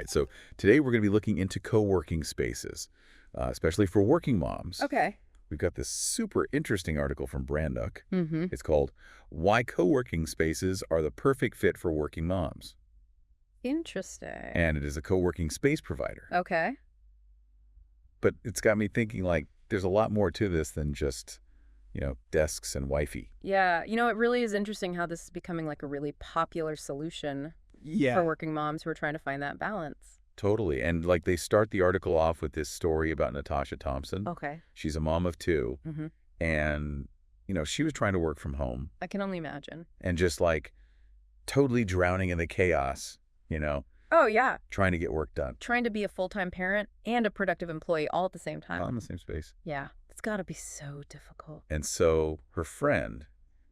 right, so today we're going to be looking into co-working spaces, especially for working moms. Okay. We've got this super interesting article from Brandnook. Mm-hmm. It's called Why Co-working Spaces Are the Perfect Fit for Working Moms. Interesting. And it is a co-working space provider. Okay. But it's got me thinking, like, there's a lot more to this than just, desks and wifey. Yeah, it really is interesting how this is becoming like a really popular solution for working moms who are trying to find that balance. Totally. And, like, they start the article off with this story about Natasha Thompson. Okay. She's a mom of two. Mm-hmm. And, she was trying to work from home. I can only imagine. And just, like, totally drowning in the chaos, Oh, yeah. trying to get work done. Trying to be a full-time parent and a productive employee all at the same time. All in the same space. Yeah. It's got to be so difficult. And so her friend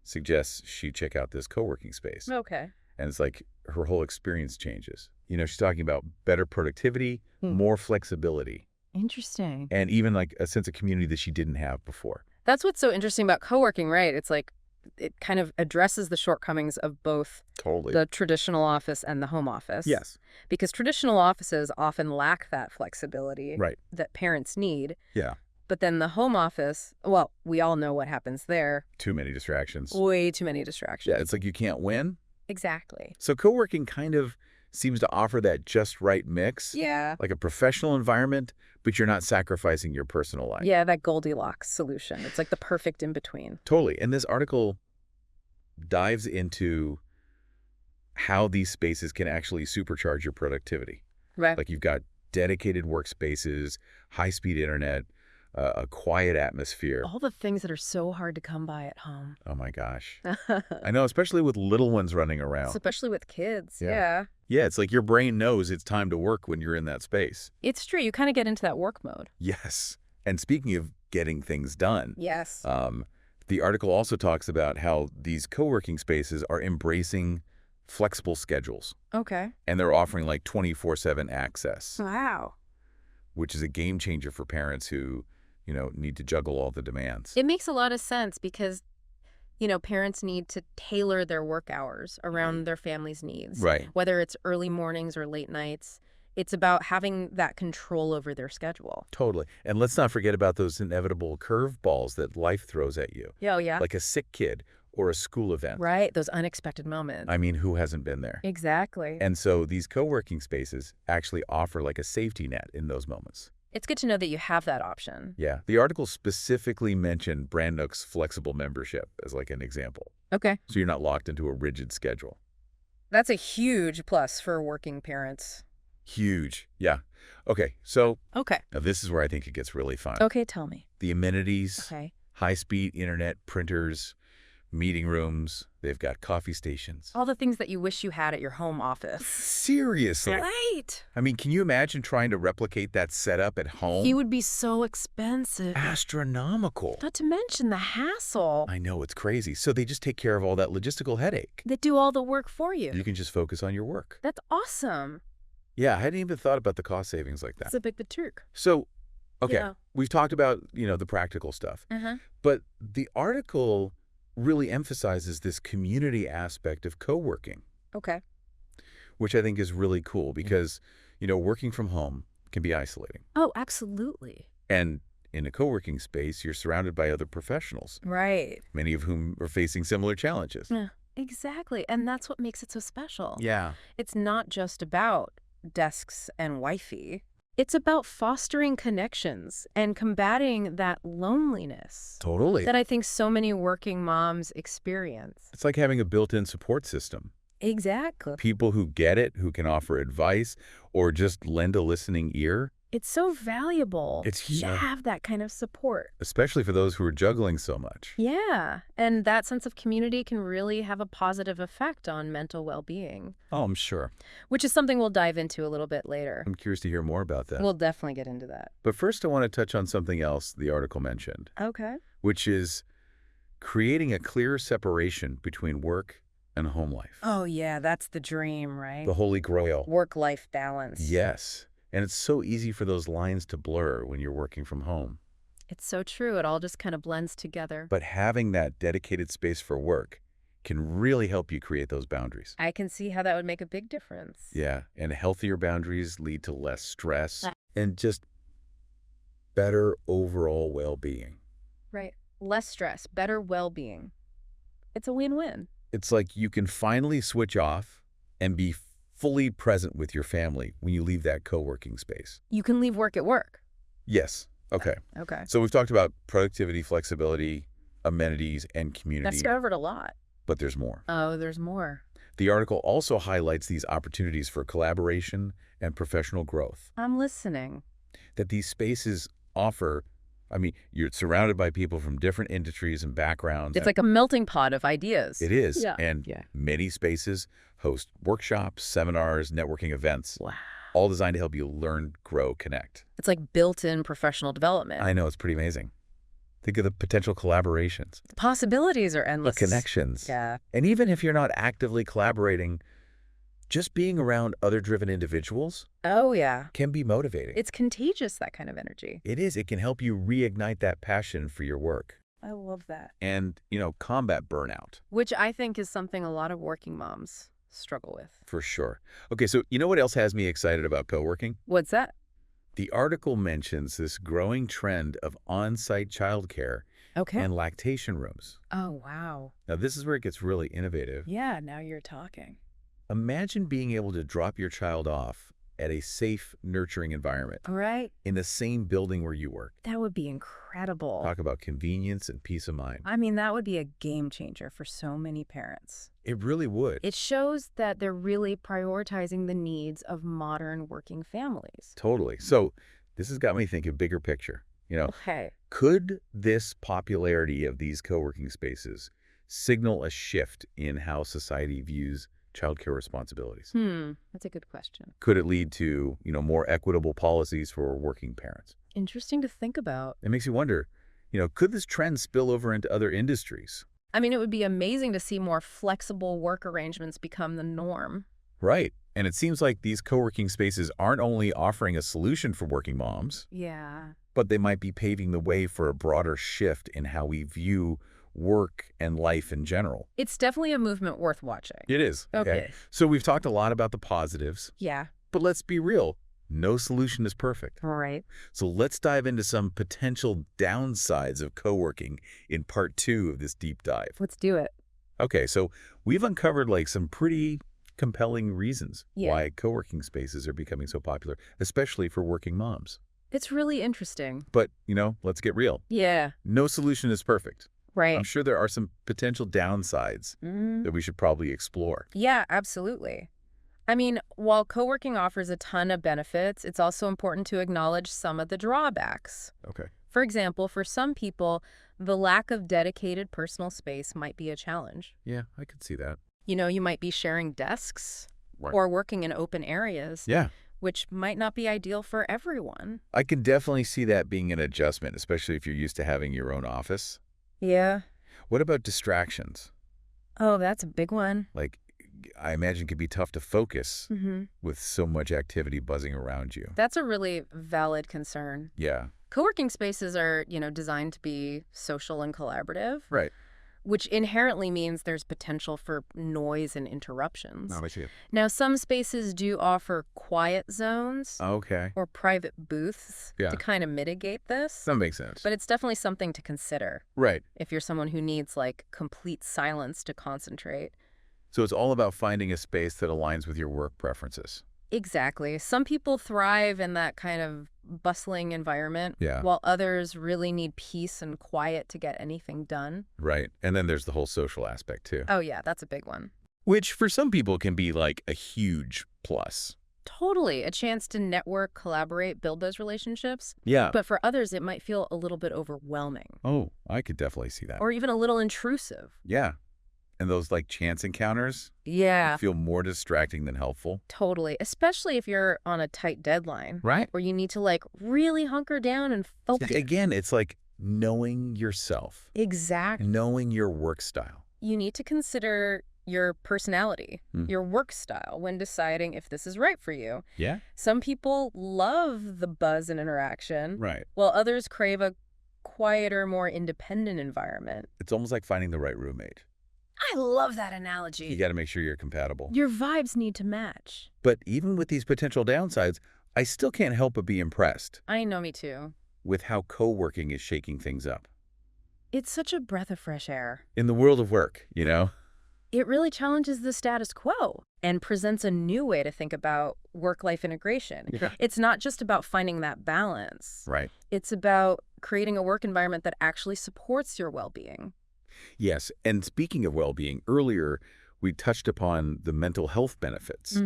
suggests she check out this co-working space. Okay. And it's like her whole experience changes. She's talking about better productivity, more flexibility, Interesting. and even like a sense of community that she didn't have before. That's what's so interesting about co-working, right? It's like it kind of addresses the shortcomings of both Totally. the traditional office and the home office. Yes. Because traditional offices often lack that flexibility Right. that parents need. Yeah. But then the home office, well, we all know what happens there. Too many distractions. Way too many distractions. Yeah, it's like you can't win. Exactly. So co-working kind of seems to offer that just right mix. Yeah. Like a professional environment, but you're not sacrificing your personal life. Yeah, that Goldilocks solution. It's like the perfect in-between. Totally. And this article dives into how these spaces can actually supercharge your productivity. Right. Like you've got dedicated workspaces, high-speed internet, a quiet atmosphere. All the things that are so hard to come by at home. Oh my gosh. I know, especially with little ones running around. Especially with kids. Yeah. Yeah. Yeah, it's like your brain knows it's time to work when you're in that space. It's true. You kind of get into that work mode. Yes. And speaking of getting things done, Yes. the article also talks about how these co-working spaces are embracing flexible schedules. Okay. And they're offering like 24/7 access, Wow. which is a game changer for parents who, need to juggle all the demands. It makes a lot of sense because, parents need to tailor their work hours around their family's needs. Right. Whether it's early mornings or late nights, it's about having that control over their schedule. Totally. And let's not forget about those inevitable curveballs that life throws at you. Oh, yeah. Like a sick kid or a school event. Right. Those unexpected moments. I mean, who hasn't been there? Exactly. And so these co-working spaces actually offer like a safety net in those moments. It's good to know that you have that option. Yeah. The article specifically mentioned Brandnook's flexible membership as like an example. Okay. So you're not locked into a rigid schedule. That's a huge plus for working parents. Huge. Yeah. Okay. So Okay. now this is where I think it gets really fun. Okay, tell me. The amenities, Okay. high-speed internet, printers, meeting rooms. They've got coffee stations. All the things that you wish you had at your home office. Seriously. Right. I mean, can you imagine trying to replicate that setup at home? He would be so expensive. Astronomical. Not to mention the hassle. I know, it's crazy. So they just take care of all that logistical headache. They do all the work for you. You can just focus on your work. That's awesome. Yeah, I hadn't even thought about the cost savings like that. It's a big Turk. So, okay, Yeah. we've talked about, the practical stuff. Uh-huh. But the article really emphasizes this community aspect of co-working, Okay. which I think is really cool because, working from home can be isolating. Oh, absolutely. And in a co-working space, you're surrounded by other professionals, Right. many of whom are facing similar challenges. Yeah, exactly. And that's what makes it so special. Yeah. It's not just about desks and wifey. It's about fostering connections and combating that loneliness Totally. that I think so many working moms experience. It's like having a built-in support system. Exactly. People who get it, who can offer advice, or just lend a listening ear. It's so valuable It's to have that kind of support. Especially for those who are juggling so much. Yeah. And that sense of community can really have a positive effect on mental well-being, Oh, I'm sure. which is something we'll dive into a little bit later. I'm curious to hear more about that. We'll definitely get into that. But first, I want to touch on something else the article mentioned, Okay. which is creating a clear separation between work and home life. Oh, yeah. That's the dream, right? The holy grail. Work-life balance. Yes. And it's so easy for those lines to blur when you're working from home. It's so true. It all just kind of blends together. But having that dedicated space for work can really help you create those boundaries. I can see how that would make a big difference. Yeah, and healthier boundaries lead to less stress and just better overall well-being. Right. Less stress, better well-being. It's a win-win. It's like you can finally switch off and be fully present with your family when you leave that co-working space. You can leave work at work. Yes. Okay. Okay. So we've talked about productivity, flexibility, amenities, and community, That's covered a lot. but there's more. Oh, there's more. The article also highlights these opportunities for collaboration and professional growth I'm listening. that these spaces offer. I mean, you're surrounded by people from different industries and backgrounds. It's like a melting pot of ideas. It is. Yeah. And Yeah. many spaces host workshops, seminars, networking events, Wow. all designed to help you learn, grow, connect. It's like built-in professional development. I know, it's pretty amazing. Think of the potential collaborations, The possibilities are the endless. connections. Yeah. And even if you're not actively collaborating, just being around other driven individuals Oh, yeah. can be motivating. It's contagious, that kind of energy. It is. It can help you reignite that passion for your work I love that. and, combat burnout. Which I think is something a lot of working moms struggle with. For sure. Okay, so you know what else has me excited about co-working? What's that? The article mentions this growing trend of on-site childcare Okay. and lactation rooms. Oh, wow. Now, this is where it gets really innovative. Yeah, now you're talking. Imagine being able to drop your child off at a safe, nurturing environment All right. in the same building where you work. That would be incredible. Talk about convenience and peace of mind. I mean, that would be a game changer for so many parents. It really would. It shows that they're really prioritizing the needs of modern working families. Totally. So this has got me thinking bigger picture. Okay. Could this popularity of these co-working spaces signal a shift in how society views childcare responsibilities? That's a good question. Could it lead to, more equitable policies for working parents? Interesting to think about. It makes you wonder, could this trend spill over into other industries? I mean, it would be amazing to see more flexible work arrangements become the norm. Right. And it seems like these co-working spaces aren't only offering a solution for working moms, Yeah. but they might be paving the way for a broader shift in how we view work and life in general. It's definitely a movement worth watching. It is. Okay. So we've talked a lot about the positives, Yeah. but let's be real. No solution is perfect. All right. So let's dive into some potential downsides of co-working in part 2 of this deep dive. Let's do it. Okay, so we've uncovered some pretty compelling reasons Yeah. why co-working spaces are becoming so popular, especially for working moms. It's really interesting. But, let's get real. Yeah. No solution is perfect. Right. I'm sure there are some potential downsides that we should probably explore. Yeah, absolutely. I mean, while co-working offers a ton of benefits, it's also important to acknowledge some of the drawbacks. Okay. For example, for some people, the lack of dedicated personal space might be a challenge. Yeah, I could see that. You might be sharing desks Right. or working in open areas, Yeah, which might not be ideal for everyone. I can definitely see that being an adjustment, especially if you're used to having your own office. Yeah. What about distractions? Oh, that's a big one. I imagine it could be tough to focus Mm-hmm. with so much activity buzzing around you. That's a really valid concern. Yeah, Co-working spaces are, designed to be social and collaborative, right. which inherently means there's potential for noise and interruptions. I see it. Now, some spaces do offer quiet zones Okay, or private booths Yeah. to kind of mitigate this, that makes sense. but it's definitely something to consider Right. if you're someone who needs complete silence to concentrate. So it's all about finding a space that aligns with your work preferences. Exactly. Some people thrive in that kind of bustling environment, Yeah. while others really need peace and quiet to get anything done. Right. And then there's the whole social aspect too, Oh, yeah, that's a big one. which for some people can be a huge plus. Totally. A chance to network, collaborate, build those relationships. Yeah. But for others, it might feel a little bit overwhelming Oh, I could definitely see that. or even a little intrusive. Yeah. And those chance encounters Yeah, feel more distracting than helpful. totally. Especially if you're on a tight deadline Right. where you need to really hunker down and focus. Again, it's knowing yourself, Exactly. knowing your work style. You need to consider your personality, your work style when deciding if this is right for you. Yeah. Some people love the buzz and interaction, Right. while others crave a quieter, more independent environment. It's almost like finding the right roommate. I love that You analogy. got to make sure you're compatible. Your vibes need to match. But even with these potential downsides, I still can't help but be impressed I know, me too. with how co-working is shaking things up. It's such a breath of fresh air. In the world of work, you know? It really challenges the status quo and presents a new way to think about work-life integration. Yeah. It's not just about finding that balance. Right. It's about creating a work environment that actually supports your well-being. Yes, and speaking of well-being, earlier we touched upon the mental health benefits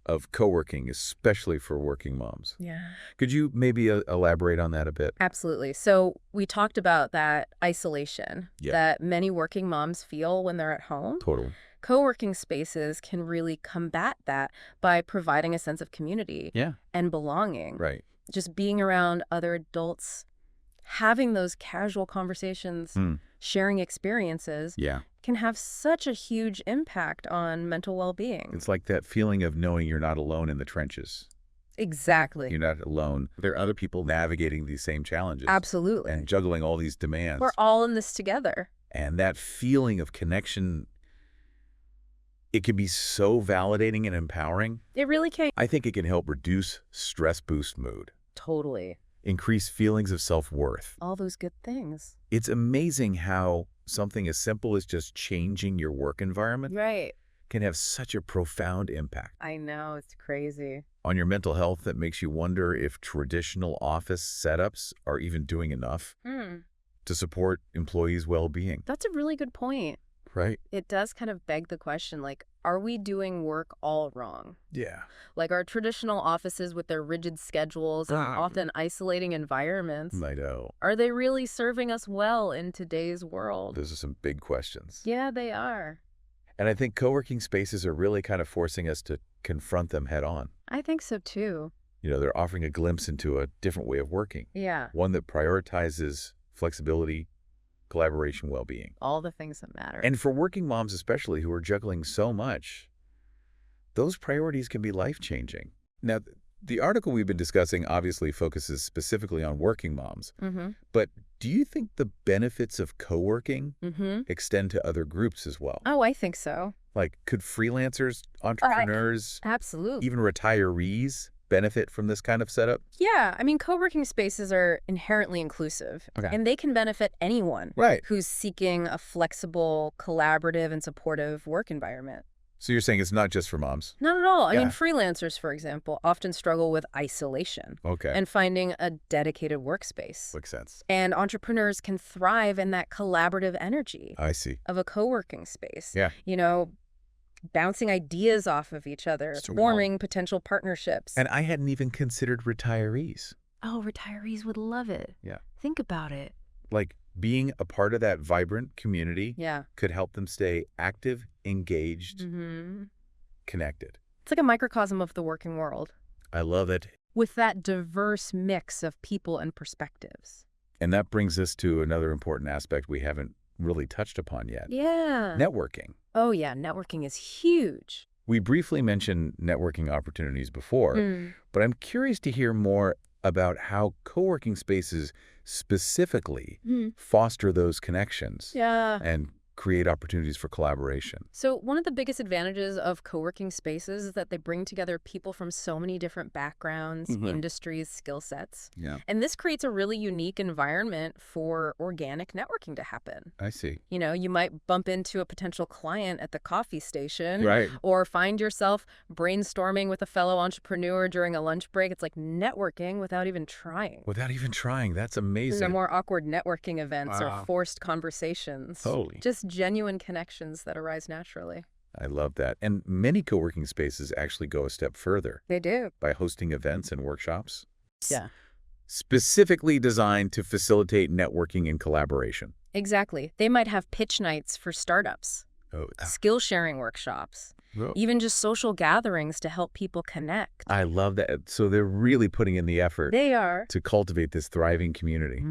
of co-working, especially for working moms. Yeah. Could you maybe elaborate on that a bit? Absolutely. So we talked about that isolation Yeah. that many working moms feel when they're at home. Totally. Co-working spaces can really combat that by providing a sense of community Yeah. and belonging. Right. Just being around other adults, having those casual conversations, sharing experiences Yeah. can have such a huge impact on mental well-being. It's like that feeling of knowing you're not alone in the trenches. Exactly. You're not alone. There are other people navigating these same challenges. Absolutely. And juggling all these demands. We're all in this together. And that feeling of connection, it can be so validating and empowering. It really can. I think it can help reduce stress, boost mood, Totally. increase feelings of self-worth. All those good things. It's amazing how something as simple as just changing your work environment Right. can have such a profound impact I know. It's crazy. on your mental health that makes you wonder if traditional office setups are even doing enough to support employees' well-being. That's a really good point. Right? It does kind of beg the question, like, are we doing work all wrong? Yeah. Like, our traditional offices with their rigid schedules and often isolating environments, I know. are they really serving us well in today's world? Those are some big questions. Yeah, they are. And I think co-working spaces are really kind of forcing us to confront them head on. I think so, too. You know, they're offering a glimpse into a different way of working. Yeah. One that prioritizes flexibility, collaboration, well-being. All the things that matter. And for working moms especially who are juggling so much, those priorities can be life-changing. Now, the article we've been discussing obviously focuses specifically on working moms, but do you think the benefits of co-working extend to other groups as well? Oh, I think so. Like, could freelancers, entrepreneurs, Absolutely. even retirees benefit from this kind of setup? Yeah, I mean, co-working spaces are inherently inclusive, and they can benefit anyone Right. who's seeking a flexible, collaborative, and supportive work environment. So you're saying it's not just for moms? Not at all. I mean, Yeah. freelancers, for example, often struggle with isolation Okay. and finding a dedicated workspace. Makes sense. And entrepreneurs can thrive in that collaborative energy I see. of a co-working space. Yeah. You know, bouncing ideas off of each other, So- forming potential partnerships. And I hadn't even considered retirees. Oh, retirees would love it. Yeah. Think about it. Like, being a part of that vibrant community Yeah. could help them stay active, engaged, Mm-hmm. connected. It's like a microcosm of the working world I love it. with that diverse mix of people and perspectives. And that brings us to another important aspect we haven't really touched upon yet. Yeah. Networking. Oh, yeah. Networking is huge. We briefly mentioned networking opportunities before, but I'm curious to hear more about how co-working spaces specifically foster those connections Yeah. and create opportunities for collaboration. So one of the biggest advantages of co-working spaces is that they bring together people from so many different backgrounds, industries, skill sets. Yeah, And this creates a really unique environment for organic networking to happen. I see. You know, you might bump into a potential client at the coffee station. Right. Or find yourself brainstorming with a fellow entrepreneur during a lunch break. It's like networking without even trying. Without even trying. That's There amazing. are more awkward networking events Wow. or forced conversations. Totally. Just genuine connections that arise naturally. I love that. And many co-working spaces actually go a step further They do. by hosting events and workshops. Yeah. Specifically designed to facilitate networking and collaboration. Exactly. They might have pitch nights for startups, Oh, skill sharing workshops, even just social gatherings to help people connect. I love that. So they're really putting in the effort They are. to cultivate this thriving community,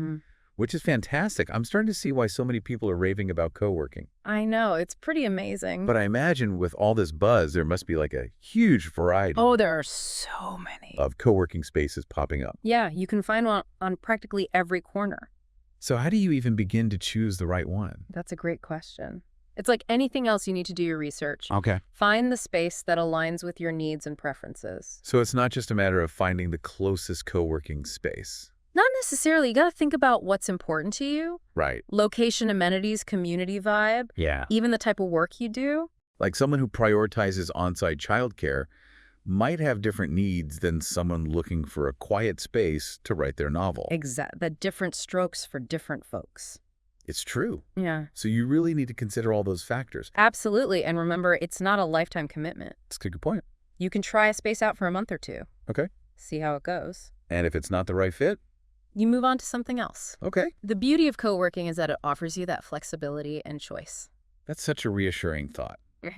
which is fantastic. I'm starting to see why so many people are raving about co-working. I know. It's pretty amazing. But I imagine with all this buzz, there must be like a huge variety Oh, there are so many. of co-working spaces popping up. Yeah, you can find one on practically every corner. So how do you even begin to choose the right one? That's a great question. It's like anything else, you need to do your research. Okay. Find the space that aligns with your needs and preferences. So it's not just a matter of finding the closest co-working space. Not necessarily. You got to think about what's important to you. Right. Location, amenities, community vibe, Yeah. even the type of work you do. Like someone who prioritizes on-site childcare might have different needs than someone looking for a quiet space to write their novel. The different strokes for different folks. It's true. Yeah. So you really need to consider all those factors. Absolutely. And remember, it's not a lifetime commitment. That's a good point. You can try a space out for a month or two. Okay. See how it goes. And if it's not the right fit? You move on to something else. Okay. The beauty of co-working is that it offers you that flexibility and choice. That's such a reassuring thought. Yeah.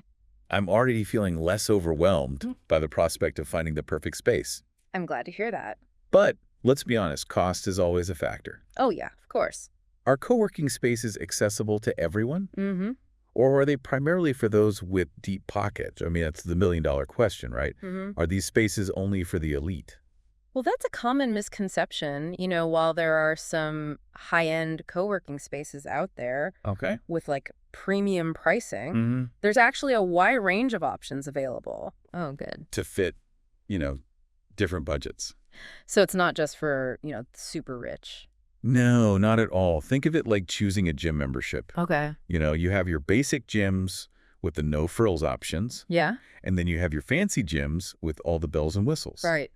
I'm already feeling less overwhelmed by the prospect of finding the perfect space. I'm glad to hear that. But let's be honest, cost is always a factor. Oh, yeah, of course. Are co-working spaces accessible to everyone? Mm-hmm. Or are they primarily for those with deep pockets? I mean, that's the million-dollar question, right? Mm-hmm. Are these spaces only for the elite? Well, that's a common misconception. While there are some high-end co-working spaces out there Okay. with like premium pricing, Mm-hmm. there's actually a wide range of options available. Oh, good. To fit, different budgets. So it's not just for, super rich. No, not at all. Think of it like choosing a gym membership. Okay. You have your basic gyms with the no frills options, Yeah. and then you have your fancy gyms with all the bells and whistles. Right.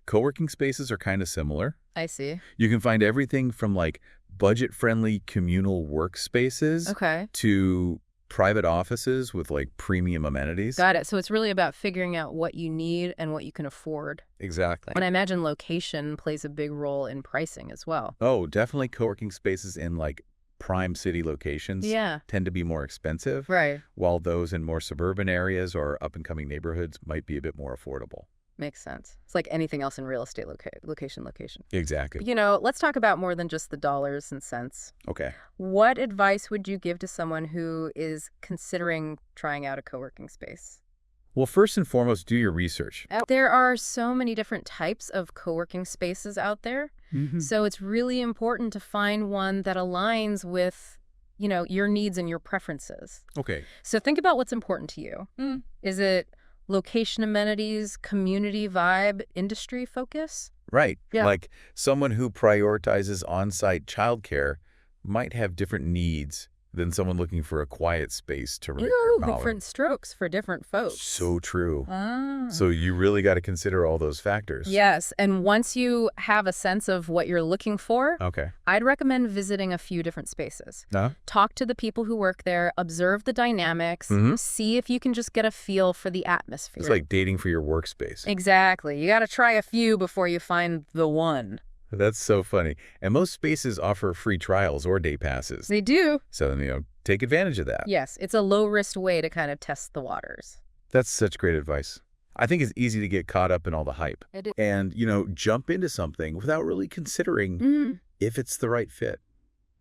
Co-working spaces are kind of similar. I see. You can find everything from like budget-friendly communal workspaces Okay. to private offices with like premium amenities. Got it. So it's really about figuring out what you need and what you can afford. Exactly. And I imagine location plays a big role in pricing as well. Oh, definitely co-working spaces in like prime city locations Yeah. tend to be more expensive, Right. while those in more suburban areas or up-and-coming neighborhoods might be a bit more affordable. Makes sense. It's like anything else in real estate location. Exactly. Let's talk about more than just the dollars and cents. Okay. What advice would you give to someone who is considering trying out a co-working space? Well, first and foremost, do your research. There are so many different types of co-working spaces out there. Mm-hmm. So it's really important to find one that aligns with, your needs and your preferences. Okay. So think about what's important to you. Is it location amenities, community vibe, industry focus? Right. Yeah. Like someone who prioritizes on-site childcare might have different needs than someone looking for a quiet space to write their novel. Different strokes for different folks. So true. Ah. So you really got to consider all those factors. Yes, and once you have a sense of what you're looking for, Okay. I'd recommend visiting a few different spaces. No? Talk to the people who work there, observe the dynamics, see if you can just get a feel for the atmosphere. It's like dating for your workspace. Exactly. You got to try a few before you find the one. That's so funny. And most spaces offer free trials or day passes. They do. So, take advantage of that. Yes, it's a low-risk way to kind of test the waters. That's such great advice. I think it's easy to get caught up in all the hype. It is. And, jump into something without really considering if it's the right fit.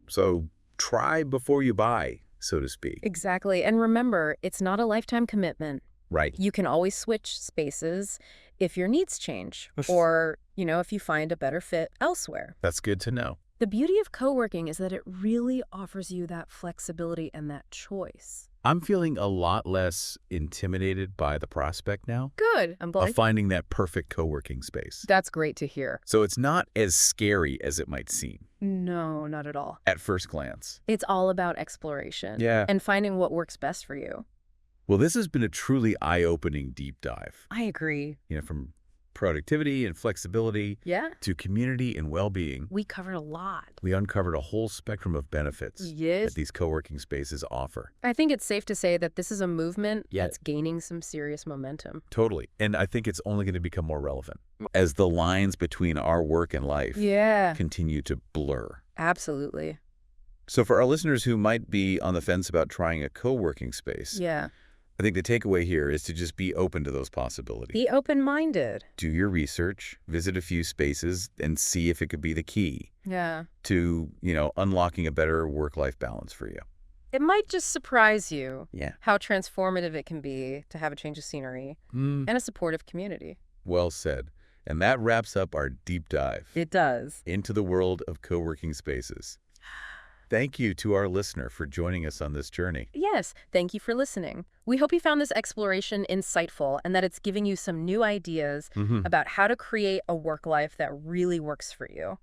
So try before you buy, so to speak. Exactly. And remember, it's not a lifetime commitment. Right. You can always switch spaces if your needs change or, if you find a better fit elsewhere. That's good to know. The beauty of co-working is that it really offers you that flexibility and that choice. I'm feeling a lot less intimidated by the prospect now Good. I'm glad. of finding that perfect co-working space. That's great to hear. So it's not as scary as it might seem No, not at all. at first glance. It's all about exploration. Yeah. And finding what works best for you. Well, this has been a truly eye-opening deep dive, I agree. from productivity and flexibility Yeah. to community and well-being. We covered a lot. We uncovered a whole spectrum of benefits Yes. that these co-working spaces offer. I think it's safe to say that this is a movement Yeah. that's gaining some serious momentum. Totally. And I think it's only going to become more relevant as the lines between our work and life Yeah. continue to blur. Absolutely. So for our listeners who might be on the fence about trying a co-working space, Yeah. I think the takeaway here is to just be open to those possibilities. Be open-minded. Do your research, visit a few spaces, and see if it could be the key Yeah. to, unlocking a better work-life balance for you. It might just surprise you Yeah. how transformative it can be to have a change of scenery and a supportive community. Well said. And that wraps up our deep dive It does. into the world of co-working spaces. Thank you to our listener for joining us on this journey. Yes, thank you for listening. We hope you found this exploration insightful and that it's giving you some new ideas about how to create a work life that really works for you.